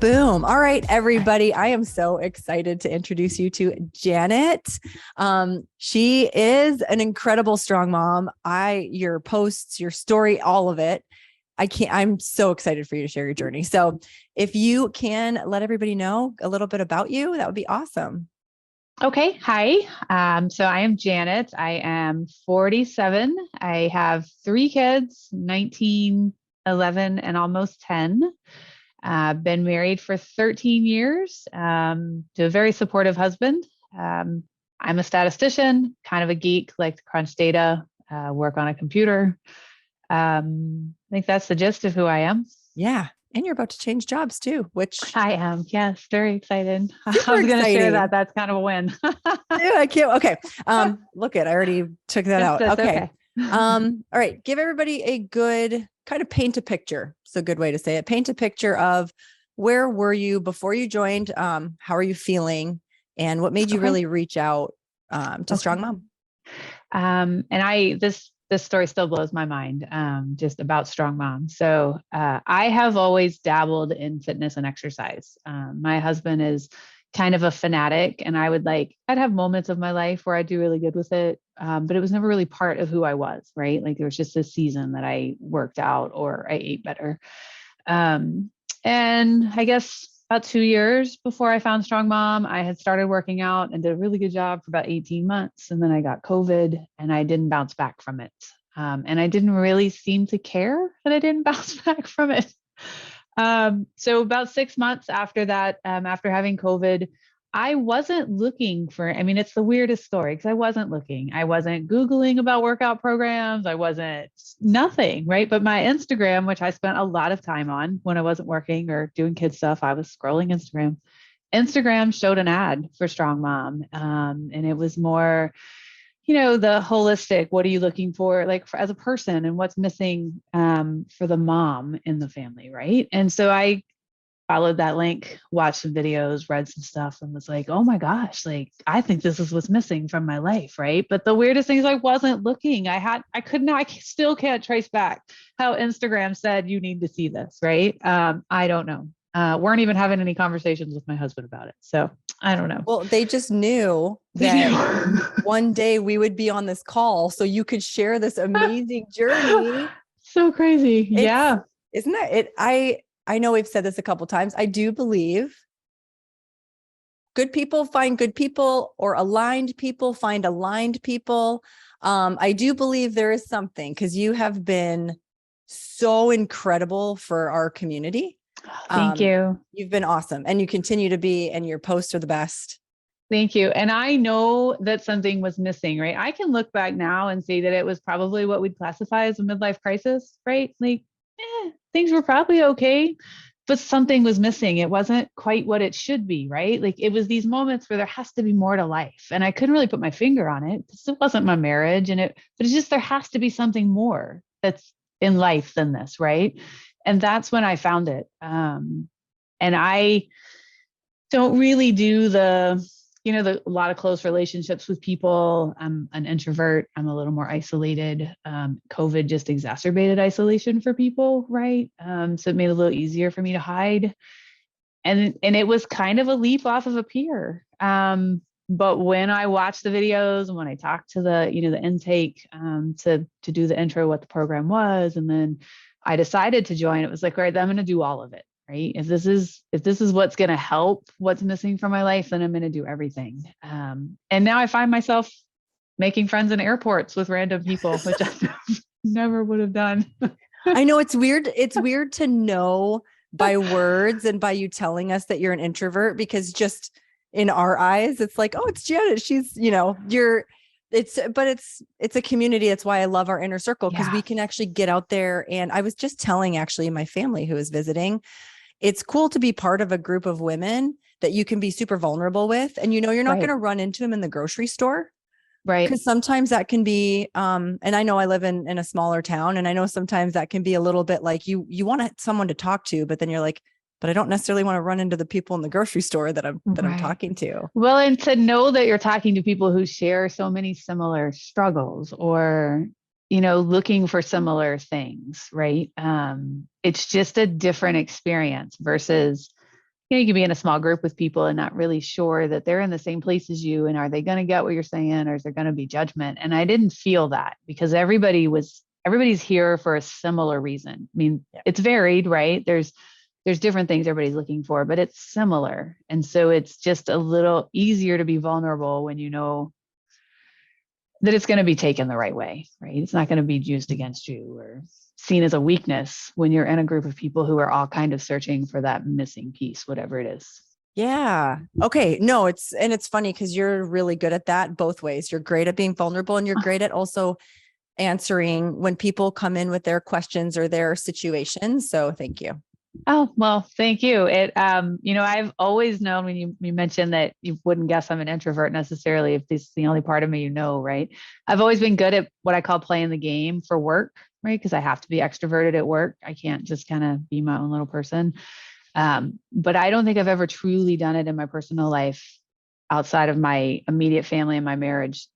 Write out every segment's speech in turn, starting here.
Boom. All right, everybody. I am so excited to introduce you to Janet. She is an incredible strong mom. Your posts, your story, all of it. I'm so excited for you to share your journey. So if you can let everybody know a little bit about you, that would be awesome. Okay. Hi. So I am Janet. I am 47. I have 3 kids, 19, 11, and almost 10. Been married for 13 years to a very supportive husband. I'm a statistician, kind of a geek, like to crunch data, work on a computer. I think that's the gist of who I am. Yeah. And you're about to change jobs too, which I am. Yes. Very excited. I was super going to share exciting. that. That's kind of a win. Yeah, I can't. Okay. Look I already took that out. That's okay. All right. Give everybody a good kind of paint a picture. It's a good way to say it. Paint a picture of where were you before you joined? How are you feeling? And what made you really reach out to Strong Mom? And this story still blows my mind, just about Strong Mom. So I have always dabbled in fitness and exercise. My husband is kind of a fanatic, and I'd have moments of my life where I'd do really good with it. But it was never really part of who I was, right? Like there was just this season that I worked out or I ate better. And I guess about 2 years before I found Strong Mom, I had started working out and did a really good job for about 18 months. And then I got COVID and I didn't bounce back from it. And I didn't really seem to care that I didn't bounce back from it. So about 6 months after that, after having COVID, I wasn't looking for, it's the weirdest story because I wasn't looking. I wasn't Googling about workout programs. I wasn't nothing, right? But my Instagram, which I spent a lot of time on when I wasn't working or doing kid stuff, I was scrolling Instagram. Instagram showed an ad for Strong Mom. And it was more, the holistic, what are you looking for, as a person and what's missing for the mom in the family, right? And so I followed that link, watched some videos, read some stuff, and was like, oh my gosh, I think this is what's missing from my life, right? But the weirdest thing is I wasn't looking. I still can't trace back how Instagram said you need to see this, right? I don't know. Weren't even having any conversations with my husband about it. So I don't know. Well, they just knew that one day we would be on this call so you could share this amazing journey. So crazy. Yeah. Isn't that it? I know we've said this a couple of times. I do believe good people find good people, or aligned people find aligned people. I do believe there is something, because you have been so incredible for our community. Thank you. You've been awesome, and you continue to be, and your posts are the best. Thank you. And I know that something was missing, right? I can look back now and see that it was probably what we'd classify as a midlife crisis, right? Things were probably okay, but something was missing. It wasn't quite what it should be, right? It was these moments where there has to be more to life. And I couldn't really put my finger on it because it wasn't my marriage but it's just, there has to be something more that's in life than this, right? And that's when I found it. And I don't really do a lot of close relationships with people. I'm an introvert. I'm a little more isolated. COVID just exacerbated isolation for people, right? So it made it a little easier for me to hide. And it was kind of a leap off of a pier. But when I watched the videos and when I talked to the intake to do the intro, what the program was, and then I decided to join, it was like, all right, I'm going to do all of it. Right. If this is what's going to help what's missing from my life, then I'm going to do everything. And now I find myself making friends in airports with random people, which I never would have done. I know it's weird. It's weird to know by words and by you telling us that you're an introvert, because just in our eyes, it's like, oh, it's Janet. She's, it's a community. That's why I love our inner circle, because we can actually get out there. And I was just telling actually my family who is visiting, it's cool to be part of a group of women that you can be super vulnerable with. And, you're not going to run into them in the grocery store. Right. Because sometimes that can be, and I know I live in a smaller town, and I know sometimes that can be a little bit like you want someone to talk to, but then you're like, but I don't necessarily want to run into the people in the grocery store that I'm talking to. Well, and to know that you're talking to people who share so many similar struggles, or, looking for similar things, right? It's just a different experience versus you can be in a small group with people and not really sure that they're in the same place as you. And are they going to get what you're saying, or is there going to be judgment? And I didn't feel that, because everybody's here for a similar reason. I mean, Yeah. it's varied, right? There's different things everybody's looking for, but it's similar. And so it's just a little easier to be vulnerable when you know that it's going to be taken the right way, right? It's not going to be used against you or seen as a weakness when you're in a group of people who are all kind of searching for that missing piece, whatever it is. Yeah. Okay. No, it's funny because you're really good at that both ways. You're great at being vulnerable, and you're great at also answering when people come in with their questions or their situations. So thank you. Oh, well, thank you. I've always known, when you mentioned that you wouldn't guess I'm an introvert necessarily, if this is the only part of me, right? I've always been good at what I call playing the game for work, right? Because I have to be extroverted at work. I can't just kind of be my own little person. But I don't think I've ever truly done it in my personal life outside of my immediate family and my marriage,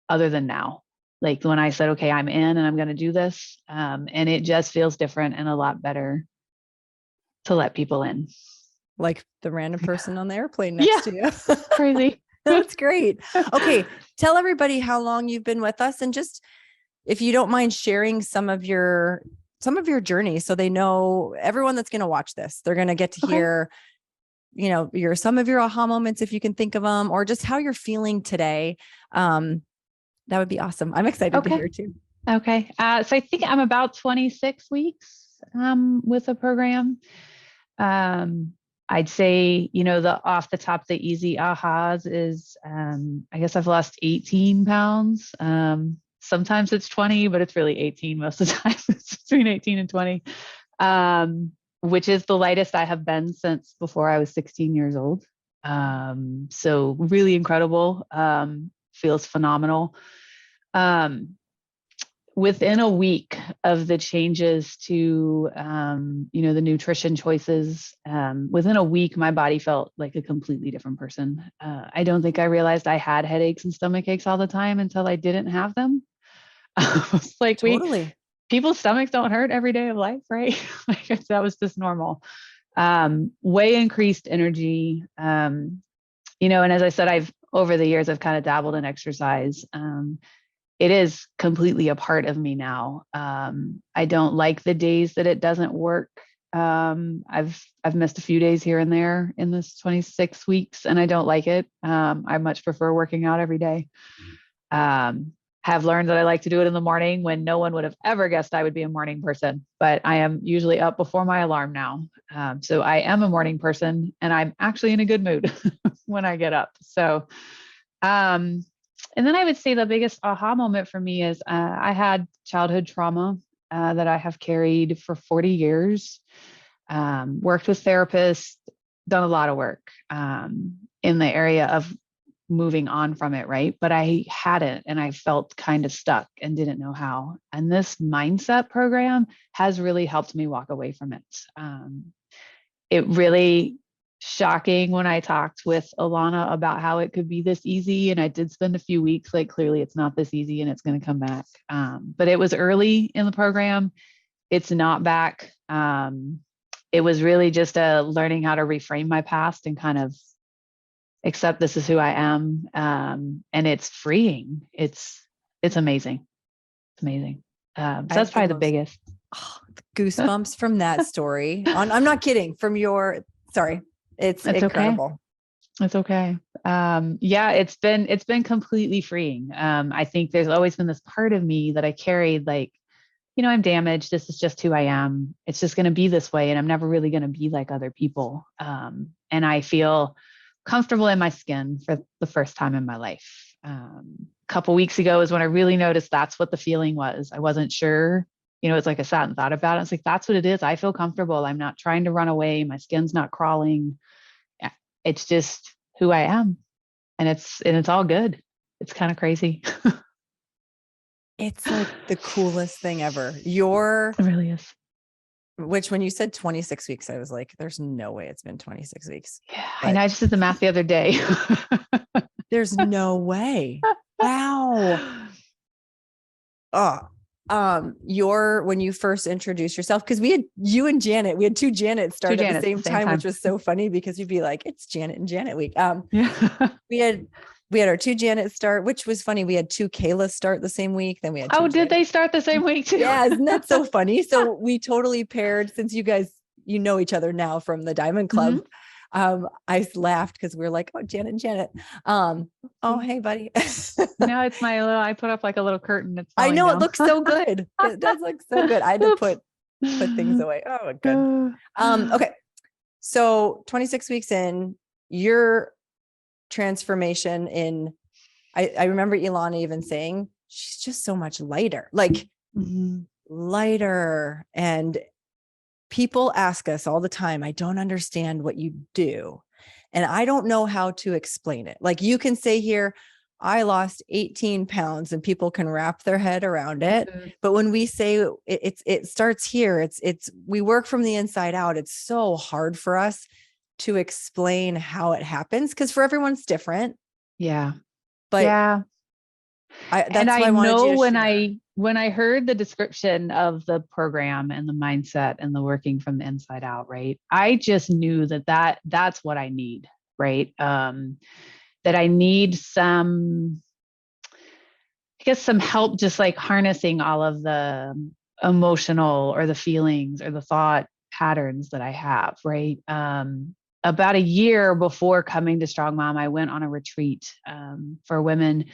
other than now. Like when I said, okay, I'm in and I'm going to do this. And it just feels different and a lot better to let people in. Like the random person on the airplane next Yeah, to you. crazy. That's great. Okay. Tell everybody how long you've been with us, and just, if you don't mind sharing some of your journey, so they know, everyone that's going to watch this, they're going to get to hear, some of your aha moments, if you can think of them, or just how you're feeling today. That would be awesome. I'm excited to hear too. Okay. So I think I'm about 26 weeks with the program. I'd say, the off the top, the easy ahas is, I guess I've lost 18 pounds. Sometimes it's 20, but it's really 18 most of the time. It's between 18 and 20, which is the lightest I have been since before I was 16 years old. So really incredible. Feels phenomenal. Within a week of the changes to, the nutrition choices, within a week, my body felt like a completely different person. I don't think I realized I had headaches and stomach aches all the time until I didn't have them. It's like Totally. people's stomachs don't hurt every day of life, right? Like that was just normal. Way increased energy. And as I said, over the years, I've kind of dabbled in exercise. It is completely a part of me now. I don't like the days that it doesn't work. I've missed a few days here and there in this 26 weeks, and I don't like it. I much prefer working out every day. Have learned that I like to do it in the morning, when no one would have ever guessed I would be a morning person, but I am usually up before my alarm now. So I am a morning person, and I'm actually in a good mood when I get up. So, and then I would say the biggest aha moment for me is, I had childhood trauma that I have carried for 40 years, worked with therapists, done a lot of work in the area of moving on from it, right? But I hadn't, and I felt kind of stuck and didn't know how. And this mindset program has really helped me walk away from it. It really shocking when I talked with Alana about how it could be this easy. And I did spend a few weeks, like, clearly it's not this easy and it's going to come back. But it was early in the program. It's not back. It was really just learning how to reframe my past and kind of accept this is who I am. And it's freeing. It's amazing. It's amazing. So that's probably the biggest. Goosebumps from that story. I'm not kidding. Sorry. It's incredible. Okay. It's okay. Yeah, it's been completely freeing. I think there's always been this part of me that I carried, like, I'm damaged. This is just who I am. It's just going to be this way. And I'm never really going to be like other people. And I feel comfortable in my skin for the first time in my life. A couple weeks ago is when I really noticed that's what the feeling was. I wasn't sure. It's like I sat and thought about it. It's like, that's what it is. I feel comfortable. I'm not trying to run away. My skin's not crawling. It's just who I am. And it's all good. It's kind of crazy. It's like the coolest thing ever. It really is. Which, when you said 26 weeks, I was like, there's no way it's been 26 weeks. Yeah. And I just did the math the other day. There's no way. Wow. Oh, when you first introduced yourself, because we had you and Janet, we had two Janets start at the same time, which was so funny because you'd be like, it's Janet and Janet week. Yeah. We had our two Janets start, which was funny. We had two Kayla start the same week. Then we had did they start the same week too? Yeah, isn't that so funny? So we totally paired, since you guys, you know each other now from the Diamond Club. I laughed because we were like, oh, Janet and Janet. Oh, hey, buddy. No, it's I put up like a little curtain. I know, it looks so good. It does look so good. I had to put things away. Oh, good. Okay. So 26 weeks in, your transformation I remember Ilana even saying, she's just so much lighter, like lighter. And people ask us all the time, I don't understand what you do. And I don't know how to explain it. Like, you can say here, I lost 18 pounds, and people can wrap their head around it. But when we say it starts here, we work from the inside out. It's so hard for us to explain how it happens, because for everyone it's different. Yeah. But yeah. That's why I wanted you to share. When I heard the description of the program and the mindset and the working from the inside out, right, I just knew that's what I need, right? That I need some help, just like harnessing all of the emotional or the feelings or the thought patterns that I have, right? About a year before coming to Strong Mom, I went on a retreat for women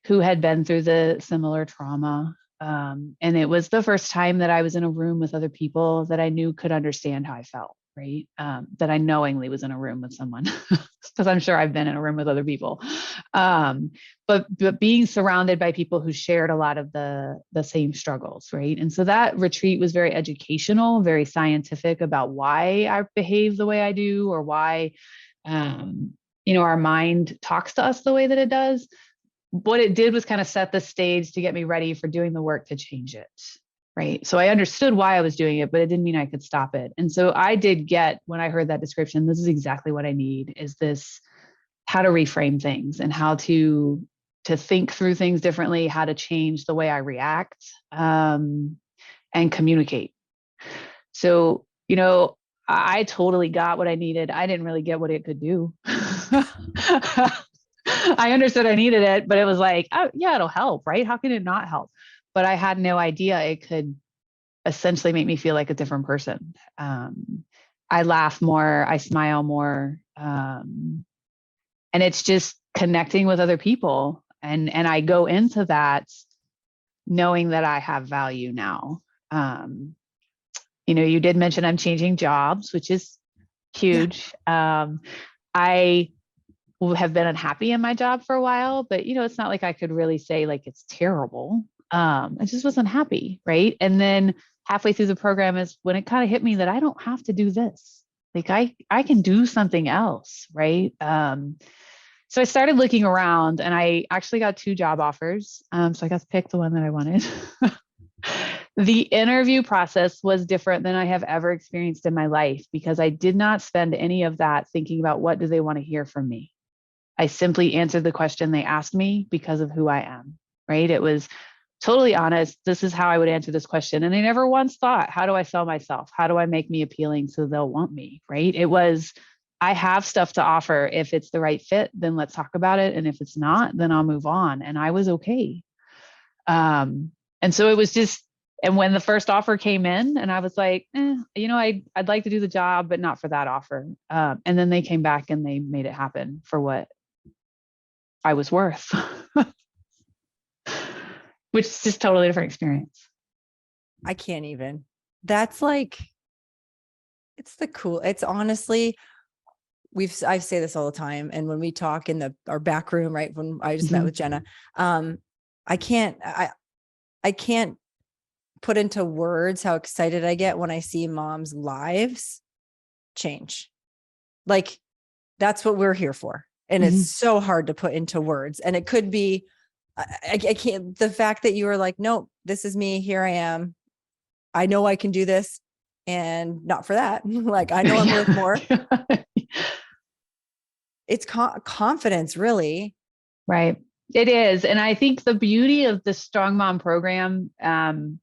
who had been through the similar trauma. And it was the first time that I was in a room with other people that I knew could understand how I felt, right? That I knowingly was in a room with someone, because I'm sure I've been in a room with other people. But being surrounded by people who shared a lot of the same struggles, right? And so that retreat was very educational, very scientific about why I behave the way I do, or why, our mind talks to us the way that it does. What it did was kind of set the stage to get me ready for doing the work to change it. Right. So I understood why I was doing it, but it didn't mean I could stop it. And so I did get, when I heard that description, this is exactly what I need, is this, how to reframe things and how to think through things differently, how to change the way I react, and communicate. So, I totally got what I needed. I didn't really get what it could do. I understood I needed it, but it was like, oh yeah, it'll help, right? How can it not help? But I had no idea it could essentially make me feel like a different person. I laugh more, I smile more. And it's just connecting with other people. And I go into that knowing that I have value now. You did mention I'm changing jobs, which is huge. Yeah. I have been unhappy in my job for a while, but it's not like I could really say like it's terrible. I just wasn't happy, right? And then halfway through the program is when it kind of hit me that I don't have to do this. Like I can do something else, right? So I started looking around, and I actually got 2 job offers. So I got to pick the one that I wanted. The interview process was different than I have ever experienced in my life, because I did not spend any of that thinking about what do they want to hear from me. I simply answered the question they asked me because of who I am, right? It was totally honest. This is how I would answer this question. And I never once thought, how do I sell myself? How do I make me appealing so they'll want me, right? It was, I have stuff to offer. If it's the right fit, then let's talk about it. And if it's not, then I'll move on. And I was okay. And so it was just, and when the first offer came in, and I was like, I'd like to do the job, but not for that offer. And then they came back and they made it happen for what I was worth, which is just totally different experience. I can't even. That's like, it's honestly, I say this all the time. And when we talk in our back room, right, when I just met with Jenna, I can't put into words how excited I get when I see moms' lives change. Like, that's what we're here for. And it's so hard to put into words. And it could be, I can't, the fact that you were like, no, this is me. Here I am. I know I can do this. And not for that. Like, I know I'm worth more. It's confidence, really. Right. It is. And I think the beauty of the Strong Mom program, from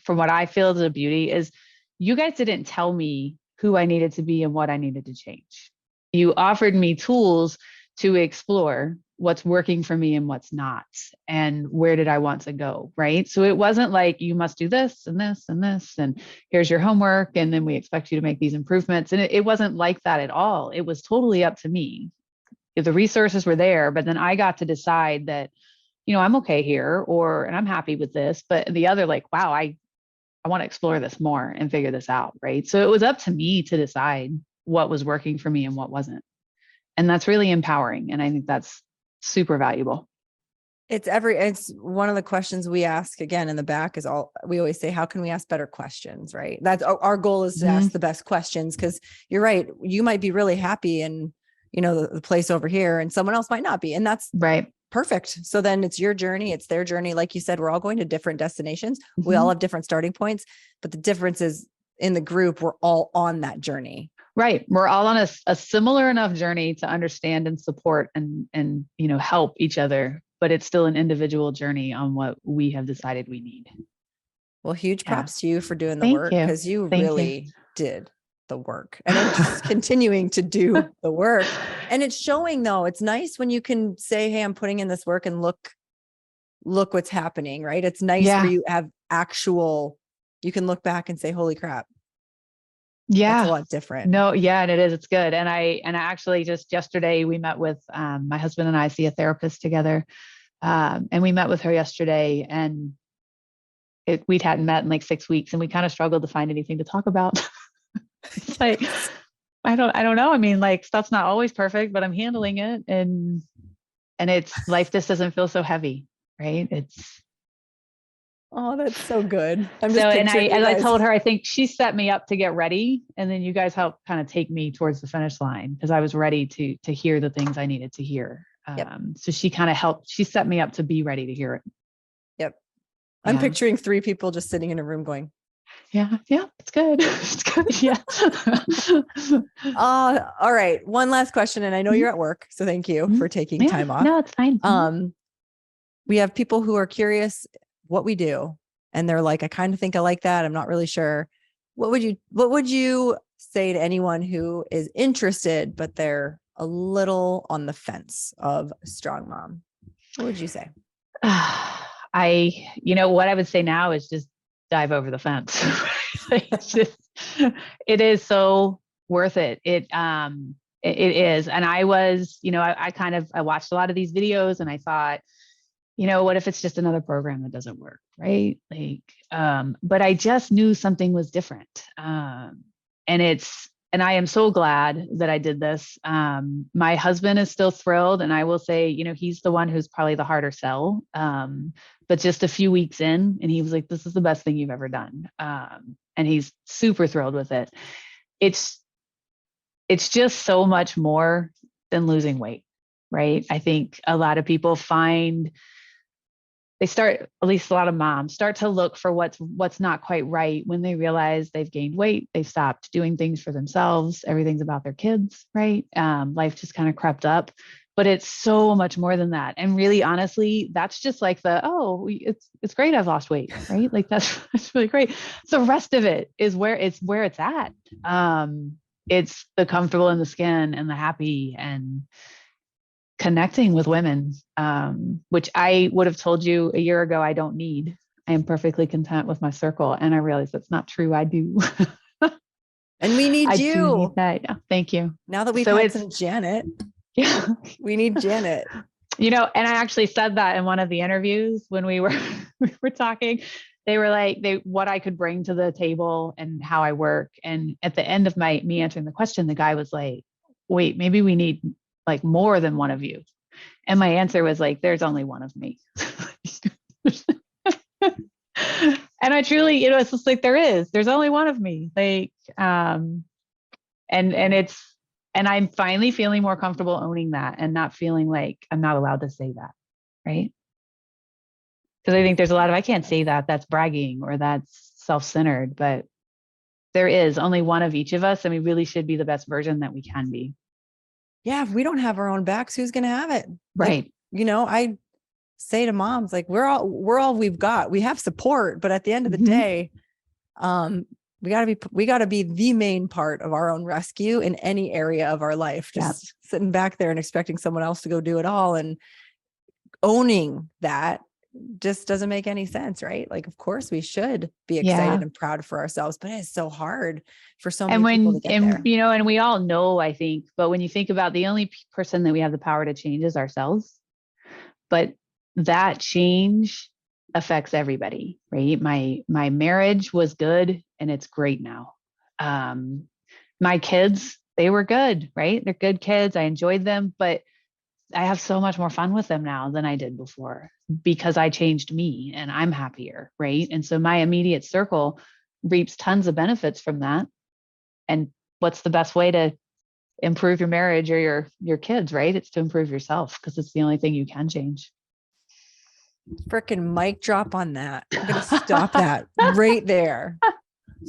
what I feel the beauty is, you guys didn't tell me who I needed to be and what I needed to change. You offered me tools to explore what's working for me and what's not, and where did I want to go, right? So it wasn't like you must do this and this and this, and here's your homework, and then we expect you to make these improvements. And it wasn't like that at all. It was totally up to me. If the resources were there, but then I got to decide that, I'm okay here, and I'm happy with this, but the other, like, wow, I want to explore this more and figure this out, right? So it was up to me to decide what was working for me and what wasn't. And that's really empowering. And I think that's super valuable. It's one of the questions we ask again in the back we always say, how can we ask better questions? Right. That's our goal, is to ask the best questions. Cause you're right. You might be really happy in, the place over here, and someone else might not be. And that's right. Perfect. So then it's your journey. It's their journey. Like you said, we're all going to different destinations. We all have different starting points, but the difference is in the group, we're all on that journey. Right. We're all on a similar enough journey to understand and support and help each other, but it's still an individual journey on what we have decided we need. Well, huge props to you for doing the work, because you really did the work, and then just continuing to do the work. And it's showing, though. It's nice when you can say, hey, I'm putting in this work, and look what's happening, right? It's nice where you have you can look back and say, holy crap. Yeah. It's a lot different. No, yeah, and it is. It's good. And I actually just yesterday we met with my husband, and I see a therapist together. And we met with her yesterday, and we hadn't met in like 6 weeks, and we kind of struggled to find anything to talk about. It's like, I don't know. I mean, like, stuff's not always perfect, but I'm handling it. And it's life just doesn't feel so heavy, right? Oh, that's so good. I told her, I think she set me up to get ready, and then you guys helped kind of take me towards the finish line, because I was ready to hear the things I needed to hear. So she kind of she set me up to be ready to hear it. Yep. I'm picturing 3 people just sitting in a room going, yeah, it's good. It's good. Yeah. All right. One last question. And I know you're at work, so thank you for taking time off. No, it's fine. We have people who are curious what we do, and they're like, I kind of think I like that. I'm not really sure. What would you say to anyone who is interested, but they're a little on the fence of Strong Mom? What would you say? What I would say now is just dive over the fence. It is so worth it. It is. And I was, I watched a lot of these videos, and I thought, what if it's just another program that doesn't work? Right. But I just knew something was different. And I am so glad that I did this. My husband is still thrilled. And I will say, he's the one who's probably the harder sell. But just a few weeks in, and he was like, this is the best thing you've ever done. And he's super thrilled with it. It's just so much more than losing weight, right? I think a lot of people at least a lot of moms start to look for what's not quite right when they realize they've gained weight, they've stopped doing things for themselves, everything's about their kids, right? Life just kind of crept up, but it's so much more than that. And really, honestly, that's just like it's great I've lost weight, right? Like that's really great. The rest of it is where it's at. It's the comfortable in the skin and the happy and connecting with women, which I would have told you a year ago I don't need. I am perfectly content with my circle. And I realize that's not true. I do. And we need you. Do need that. Yeah, thank you. Now that we've had some Janet, we need Janet. And I actually said that in one of the interviews when we were talking. They were like, what I could bring to the table and how I work. And at the end of me answering the question, the guy was like, wait, maybe we need like more than one of you. And my answer was like, there's only one of me. And I truly, it's just like, there's only one of me. Like, and I'm finally feeling more comfortable owning that and not feeling like I'm not allowed to say that. Right. Because I think there's a lot of, I can't say that, that's bragging or that's self-centered, but there is only one of each of us. And we really should be the best version that we can be. Yeah. If we don't have our own backs, who's going to have it? Right. Like, say to moms, like, we're all we've got. We have support, but at the end of the day, we gotta be the main part of our own rescue in any area of our life. Just sitting back there and expecting someone else to go do it all and owning that just doesn't make any sense, right? Like, of course we should be excited and proud for ourselves, but it's so hard for so many people to get there. You know, and we all know, I think, but when you think about the only person that we have the power to change is ourselves, but that change affects everybody, right? My marriage was good and it's great now. My kids, they were good, right? They're good kids. I enjoyed them, but I have so much more fun with them now than I did before because I changed me and I'm happier, right? And so my immediate circle reaps tons of benefits from that. And what's the best way to improve your marriage or your kids, right? It's to improve yourself because it's the only thing you can change. Freaking mic drop on that. I'm going to stop that right there.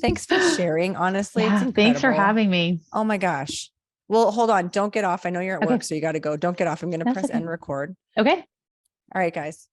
Thanks for sharing. Honestly, it's incredible. Thanks for having me. Oh my gosh. Well, hold on. Don't get off. I know you're at work, so you got to go. Don't get off. I'm going to press end record. Okay. All right, guys.